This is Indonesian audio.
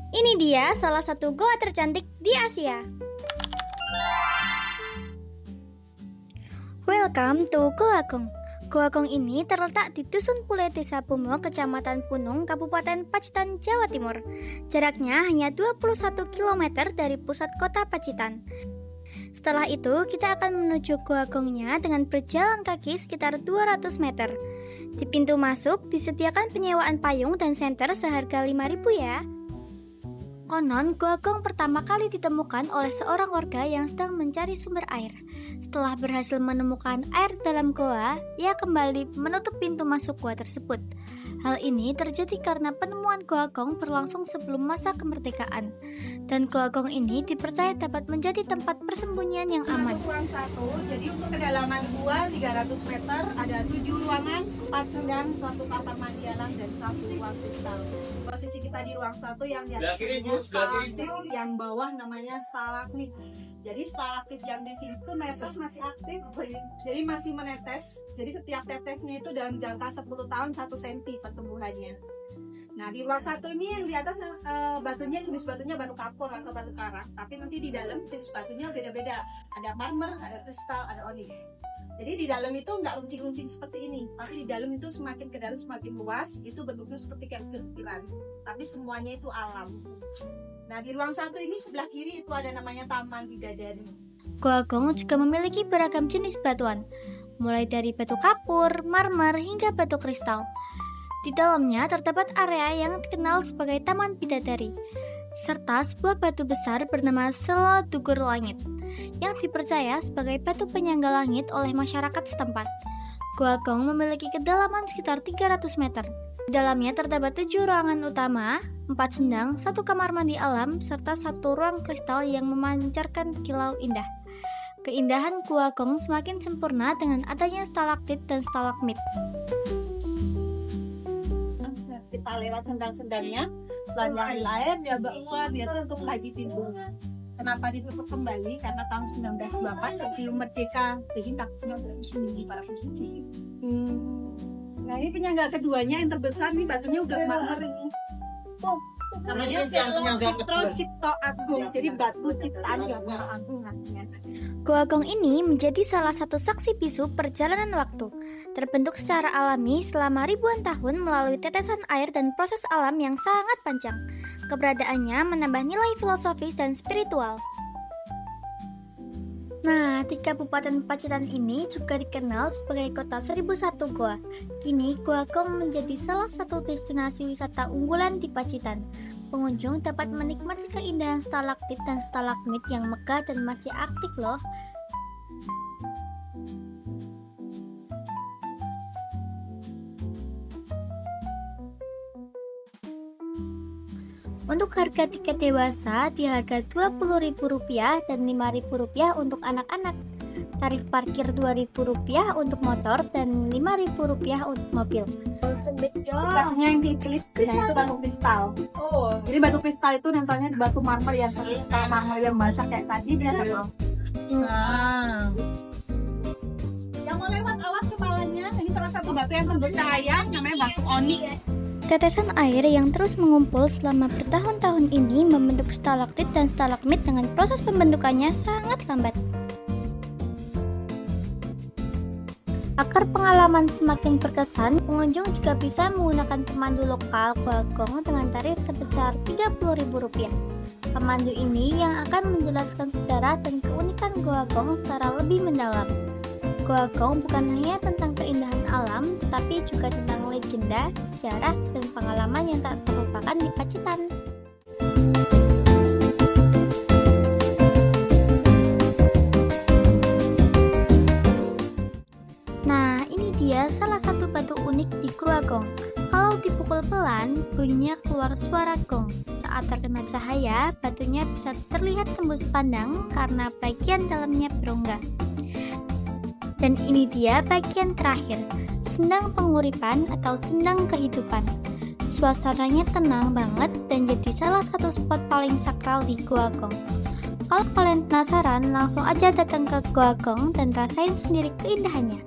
Ini dia salah satu goa tercantik di Asia. Welcome to Goa Gong. Goa Gong ini terletak di Dusun Pule, Desa Bumo, Kecamatan Punung, Kabupaten Pacitan, Jawa Timur. Jaraknya hanya 21 km dari pusat kota Pacitan. Setelah itu, kita akan menuju Goa Gongnya dengan berjalan kaki sekitar 200 meter. Di pintu masuk disediakan penyewaan payung dan senter seharga 5.000 ya. Konon, Goa Gong pertama kali ditemukan oleh seorang warga yang sedang mencari sumber air. Setelah berhasil menemukan air dalam goa, ia kembali menutup pintu masuk goa tersebut. Hal ini terjadi karena penemuan Goa Gong berlangsung sebelum masa kemerdekaan. Dan Goa Gong ini dipercaya dapat menjadi tempat persembunyian yang aman. Masuk ruang 1, jadi untuk kedalaman gua 300 meter, ada 7 ruangan, 4 sendang, 1 kamar mandi alam, dan 1 ruang kristal. Posisi kita di ruang 1 yang di atasnya stalaktit, yang bawah namanya stalagmit. Jadi stalaktit yang di situ mesos masih aktif, jadi masih menetes. Jadi setiap tetesnya itu dalam jangka 10 tahun 1 cm pertumbuhannya. Nah, di ruang 1 ini yang di atas batunya, jenis batunya batu kapur atau batu karang. Tapi nanti di dalam jenis batunya beda-beda. Ada marmer, ada kristal, ada onyx. Jadi di dalam itu nggak runcing-runcing seperti ini. Tapi di dalam itu semakin ke dalam semakin luas, itu bentuknya seperti kekecilan. Tapi semuanya itu alam. Nah, di ruang 1 ini sebelah kiri itu ada namanya Taman Bidadari. Goa Gong juga memiliki beragam jenis batuan, mulai dari batu kapur, marmer, hingga batu kristal. Di dalamnya terdapat area yang dikenal sebagai Taman Bidadari, serta sebuah batu besar bernama Selo Dugur Langit, yang dipercaya sebagai batu penyangga langit oleh masyarakat setempat. Goa Gong memiliki kedalaman sekitar 300 meter. Di dalamnya terdapat 7 ruangan utama, 4 sendang, 1 kamar mandi alam, serta 1 ruang kristal yang memancarkan kilau indah. Keindahan Goa Gong semakin sempurna dengan adanya stalaktit dan stalagmit. Kita lewat sendang-sendangnya, belanjaan air dia keluar, dia tutup lagi pintu. Kenapa ditutup kembali? Karena tahun 1924 sebelum merdeka, jadi takutnya bersembunyi para pencuci. Nah, ini penyangga keduanya yang terbesar nih, batunya udah marmer ini. Tuh, namanya Selo Cipto Agung. Jadi batu ciptaan Gambar Agung. Goa Gong ini menjadi salah satu saksi bisu perjalanan waktu. Terbentuk secara alami selama ribuan tahun melalui tetesan air dan proses alam yang sangat panjang. Keberadaannya menambah nilai filosofis dan spiritual. Nah, di Kabupaten Pacitan ini juga dikenal sebagai Kota 1001 Goa. Kini, Goa Gong menjadi salah satu destinasi wisata unggulan di Pacitan. Pengunjung dapat menikmati keindahan stalaktit dan stalagmit yang megah dan masih aktif loh. Untuk harga tiket dewasa di harga Rp20.000 dan Rp5.000 untuk anak-anak. Tarif parkir Rp2.000 untuk motor dan Rp5.000 untuk mobil. Tasnya yang diklip, itu batu kristal. Jadi batu kristal itu nempelnya di batu marmer yang marmer yang basah kayak tadi dia nempel. Nah, yang mau lewat awas kepalanya. Ini salah satu batu yang bercahaya, namanya batu onyx. Tetesan air yang terus mengumpul selama bertahun-tahun ini membentuk stalaktit dan stalagmit dengan proses pembentukannya sangat lambat. Agar pengalaman semakin berkesan, pengunjung juga bisa menggunakan pemandu lokal Goa Gong dengan tarif sebesar Rp30.000. Pemandu ini yang akan menjelaskan sejarah dan keunikan Goa Gong secara lebih mendalam. Goa Gong bukan hanya tentang keindahan alam, tetapi juga tentang legenda, sejarah, dan pengalaman yang tak terlupakan di Pacitan. Nah, ini dia salah satu batu unik di Goa Gong. Kalau dipukul pelan, bunyinya keluar suara gong. Saat terkena cahaya, batunya bisa terlihat tembus pandang karena bagian dalamnya berongga. Dan ini dia bagian terakhir, sendang penguripan atau sendang kehidupan. Suasananya tenang banget dan jadi salah satu spot paling sakral di Goa Gong. Kalau kalian penasaran, langsung aja datang ke Goa Gong dan rasain sendiri keindahannya.